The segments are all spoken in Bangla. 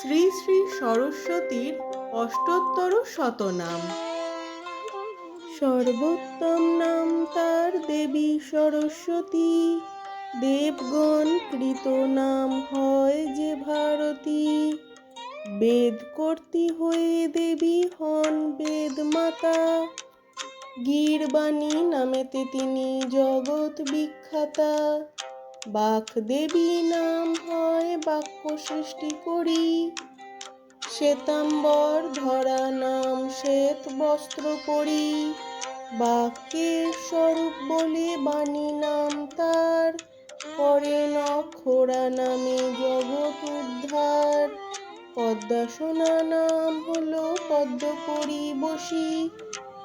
শ্রী শ্রী সরস্বতীর অষ্টোত্তর শতনাম। সর্বোত্তম নাম তার দেবী সরস্বতী, দেবগণ কৃত নাম হয় যে ভারতী। বেদ কর্ত্রী হয়ে দেবী হন বেদ মাতা, গীরবাণী নামেতে তিনি জগৎ বিখ্যাতা। বাকদেবী নাম হয় বাক্য সৃষ্টি করি, শ্বেতাম্বর ধরা নাম শ্বেত বস্ত্র পরি। বাক্যের স্বরূপ বলে বাণী নাম তার, করেন অক্ষরা নামে জগৎ উদ্ধার। পদ্মাসনা নাম হলো পদ্ম পরিবশী,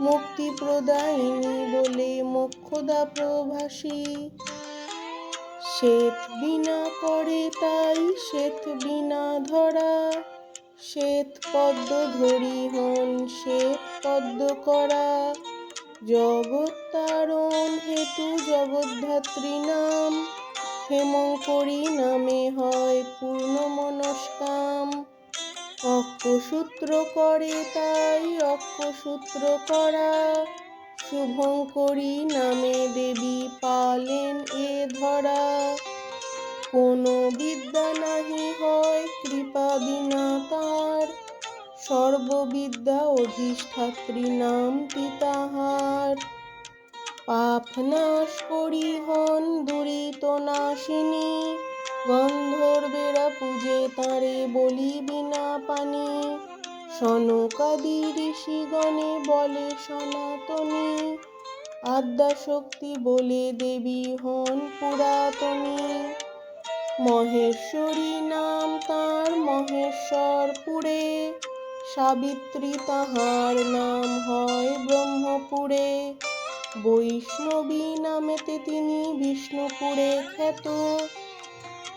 মুক্তি প্রদায়িনী বলে মোক্ষদা প্রভাসী। শ্বেত বীণা করে তাই শ্বেত বীণা ধরা, শ্বেত পদ্ম ধরি হন শ্বেত পদ্ম করা। জগৎ তারণ হেতু জগদ্ধাত্রী নাম, ক্ষেমঙ্করী নামে হয় পূর্ণ মনস্কাম। অক্ষসূত্র করে তাই অক্ষসূত্র করা, শুভঙ্করী নামে দেবী পালেন এ ধরা। কোনো বিদ্যা নাহি হয় কৃপা বিনা তার, সর্ববিদ্যা অধিষ্ঠাত্রী নামটি তাহার। পাপ নাশ করি হন দুরিত নাশিনী, গন্ধর্বেরা পূজে তাঁরে বলি বিনা পানি। সনকাদি ঋষিগণে বলে সনাতনী, আদ্যাশক্তি বলে দেবী হন পুরাতনী। মহেশ্বরী নাম তাঁর মহেশ্বরপুরে, সাবিত্রী তাহার নাম হয় ব্রহ্মপুরে। বৈষ্ণবী নামেতে তিনি বিষ্ণুপুরে খ্যাত,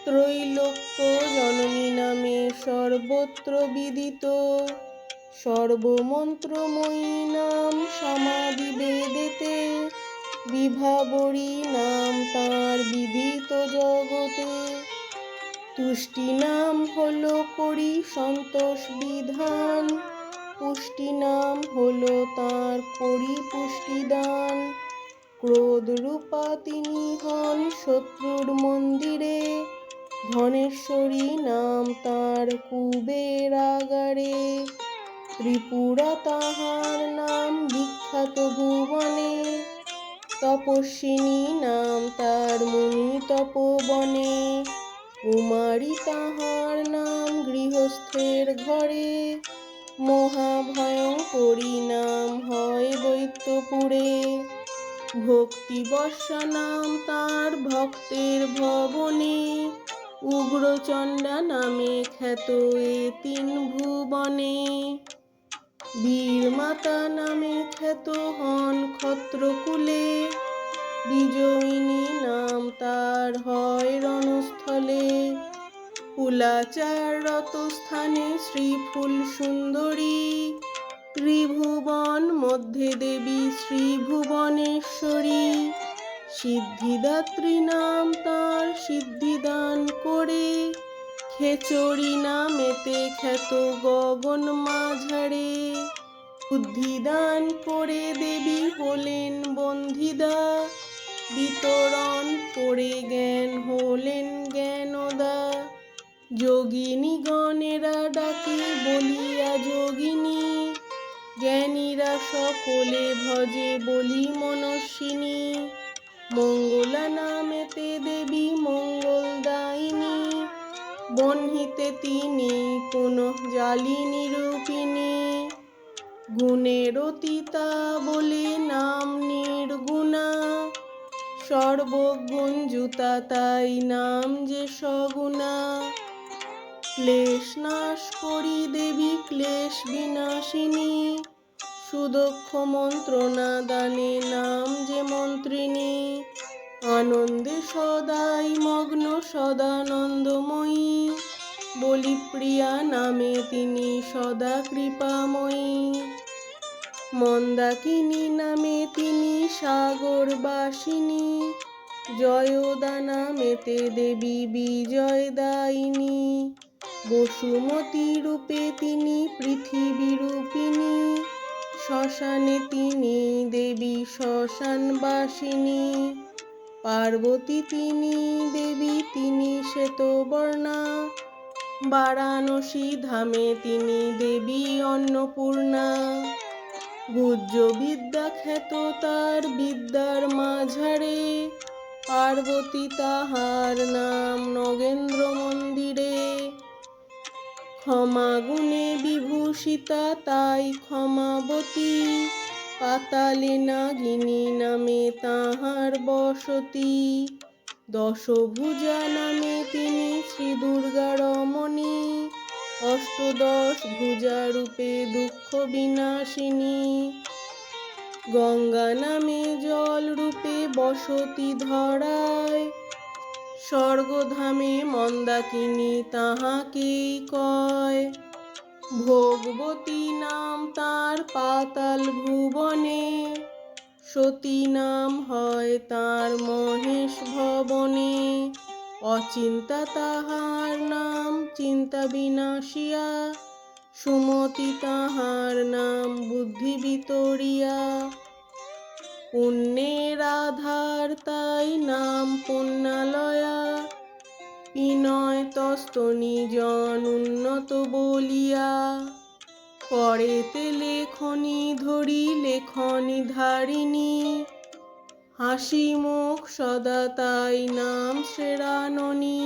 ত্রৈলোক্য জননী নামে সর্বত্র বিদিত। সর্বমন্ত্রময়ী নাম সমাধি বেদেতে, বিভাবরী নাম তাঁর বিদিত জগতে। তুষ্টি নাম হলো করি সন্তোষ বিধান, পুষ্টি নাম হলো তাঁর করি পুষ্টিদান। ক্রোধ রূপা তিনি হন শত্রুর মন্দিরে, ধনেশ্বরী নাম তাঁর কুবেরাগারে। ত্রিপুরা তাহার নাম বিখ্যাত ভুবনে, তপস্বিনী নাম তার মুনি তপোবনে। কুমারী তাহার নাম গৃহস্থের ঘরে, মহাভয়ঙ্করী নাম হয় দৈত্যপুরে। ভক্তিবর্ষা নাম তার ভক্তের ভবনে, উগ্রচণ্ডা নামে খ্যাত এ তিন ভুবনে। বীরমাতা নামে খ্যাত হন ক্ষত্রকুলে, বিজয়িনী নাম তার হয় রণস্থলে। কুলাচার রত স্থানে শ্রীফুল সুন্দরী, ত্রিভুবন মধ্যে দেবী শ্রী ভুবনেশ্বরী। সিদ্ধিদাত্রী নাম তাঁর সিদ্ধিদান করে, খেচরী নামেতে খ্যাত গগন মাঝারে। বুদ্ধিদান করে দেবী হলেন বন্ধিদা, বিতরণ করে জ্ঞান হলেন জ্ঞানদা। যোগিনী গণেরা ডাকে বলিয়া যোগিনী, জ্ঞানীরা সকলে ভজে বলি মনস্বিনী। মঙ্গলা নামেতে দেবী মঙ্গলদায়িনী, বহ্নিতে তিনি পুনঃ জালিনী রূপিণী। গুণের অতীতা বলে নাম নির্গুণা, সর্বগুণযুতা তাই নাম যে সগুণা। ক্লেশ নাশ করি দেবী ক্লেশ বিনাশিনী, সুদক্ষ মন্ত্রণা দানে নাম যে মন্ত্রিণী। আনন্দে সদাই মগ্ন সদানন্দময়ী, বলিপ্রিয়া নামে তিনি সদা কৃপাময়ী। মন্দাকিনী নামে তিনি সাগরবাসিনী, জয়দা নামেতে দেবী বিজয়দায়িনী। বসুমতী রূপে তিনি পৃথিবী রূপিণী, শ্মশানে তিনি দেবী শ্মশানবাসিনী। পার্বতী তিনি দেবী, তিনি শ্বেতবর্ণা, বারাণসী ধামে তিনি দেবী অন্নপূর্ণা। গুহ্য বিদ্যা খ্যাত তার বিদ্যার মাঝারে, পার্বতী তাহার নাম নগেন্দ্র মন্দিরে। ক্ষমা গুণে বিভূষিতা তাই ক্ষমাবতী, পাতালে নাগিনী নামে তাহার বসতি। দশভুজা নামে তিনি শ্রী দুর্গা রমণী, অষ্টদশ ভুজা রূপে দুঃখ বিনাশিনী। গঙ্গা নামে জল রূপে বসতি ধরায়, স্বর্গধামে মন্দাকিনী তাহাকেই কয়। ভোগবতী নাম তার পাতাল ভুবনে, সতী নাম হয় তার মহেশ ভবনে। অচিন্তা তাহার নাম চিন্তা বিনাশিয়া, সুমতি তাহার নাম বুদ্ধি বিতরিয়া। পুণ্যের আধার তাই নাম পুণ্যালয়া, বিনয় তস্তনী জন উন্নত বলিয়া। করেতে লেখনী ধরি লেখনী ধারিণী, হাসি মুখ সদা তাই নাম শ্রেরাননী।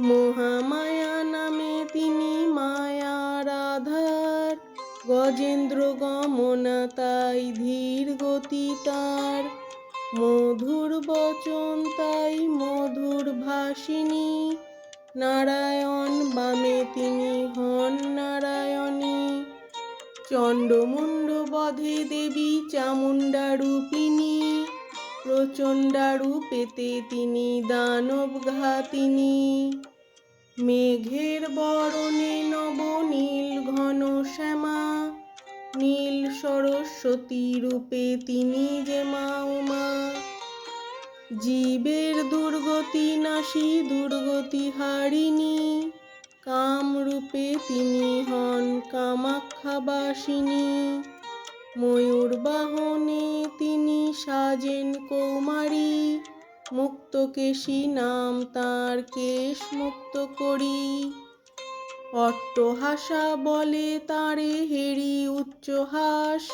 মহামায়া নামে তিনি মায়ার আধার, গজেন্দ্র গমনা তাই ধীর গতি তার। মধুর বচন তাই মধুর ভাষিণী, নারায়ণ বামে তিনি হন নারায়ণী। চণ্ডমুণ্ড বধে দেবী চামুণ্ডা রূপিণী, প্রচণ্ডা রূপেতে তিনি দানব ঘাতিনী। মেঘের বরণে নব নীল ঘন শ্যামা, নীল সরস্বতী রূপে তিনি যে মা উমা। জীবের দুর্গতি নাশী দুর্গতি হারিণী, কামরূপে তিনি হন কামাখ্যাবাসিনী। ময়ূর বাহনে তিনি সাজেন কৌমারী, মুক্তকেশী নাম তাঁর কেশ মুক্ত করি। অট্টহাসা বলে তারে হেরি উচ্চহাস,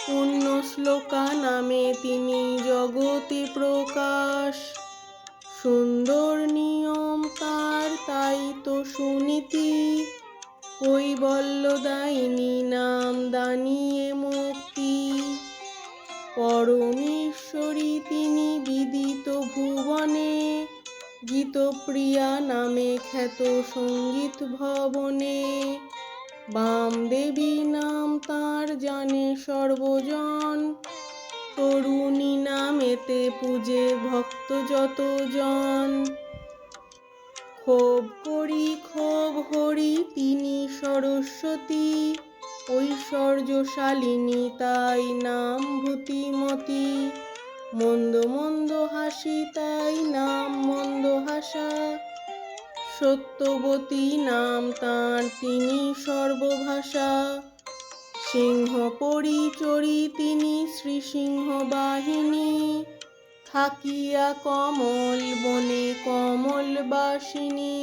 পুণ্য শ্লোকা নামে তিনি জগতে প্রকাশ। সুন্দর নিয়ম তার তাই তো সুনীতি, কৈবল্যদায়িনী নাম দানিয়ে মুক্তি। পরমেশ্বরী তিনি বিদিত ভুবনে, গীতপ্রিয়া নামে খ্যাত সঙ্গীত ভবনে। বামদেবী নাম তাঁর জানে সর্বজন, তরুণী নামেতে পূজে ভক্ত যতজন। ক্ষোভ করি ক্ষোভ হরি তিনি সরস্বতী, ঐশ্বর্যশালিনী তাই নাম ভূতিমতী। মন্দ মন্দ হাসি তাই নাম মন্দহাসা, সত্যবতী নাম তাঁর তিনি সর্বভাষা। সিংহ পরিচরি তিনি শ্রী সিংহ বাহিনী, থাকিয়া কমল বনে কমলবাসিনী।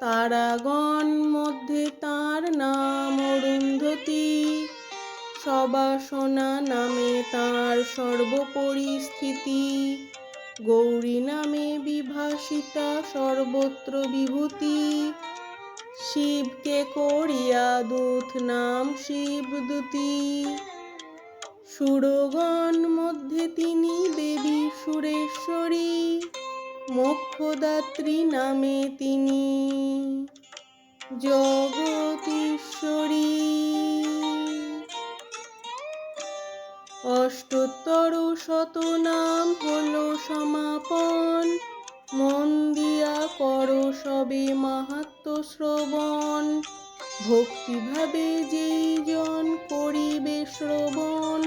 তারাগণ মধ্যে তাঁর নাম অরুন্ধতী, সবাসনা নামে তাঁর সর্বপরিস্থিতি। গৌরী নামে বিভাসিতা সর্বত্র বিভূতি, শিবকে করিয়া দূত নাম শিবদূতী। সুরগণ মধ্যে তিনি দেবী সুরেশ্বরী, মোক্ষদাত্রী নামে তিনি জগদীশ্বরী। অষ্টোত্তর শতনাম হলো সমাপন, মন দিয়া করো সবে মাহাত্ম্য শ্রবণ। ভক্তিভাবে যেই জন করিবে শ্রবণ,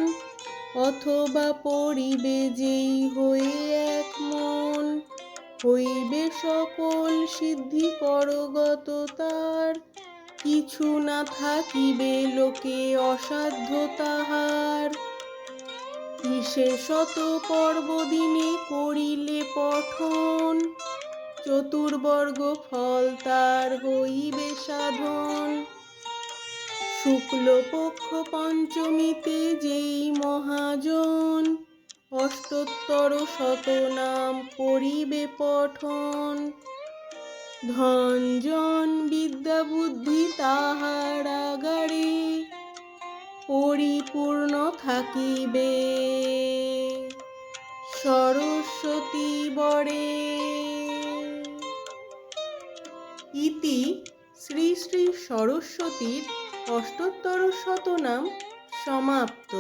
অথবা পড়িবে যেই হয়ে এক মন। হইবে সকল সিদ্ধি করগত তার, কিছু না থাকিবে লোকে অসাধ্য তাহার। বিশেষত পর্বদিনে করিলে পঠন, চতুর্বর্গ ফল তার হইবে সাধন। শুক্লপক্ষ পঞ্চমীতে যেই মহাজন, অষ্টোত্তর শতনাম করিবে পঠন। ধন জন বিদ্যা বুদ্ধি তাহার আগারে, পরিপূর্ণ থাকিবে সরস্বতী বরে। ইতি শ্রী শ্রী সরস্বতীর অষ্টোত্তর শতনাম সমাপ্ত।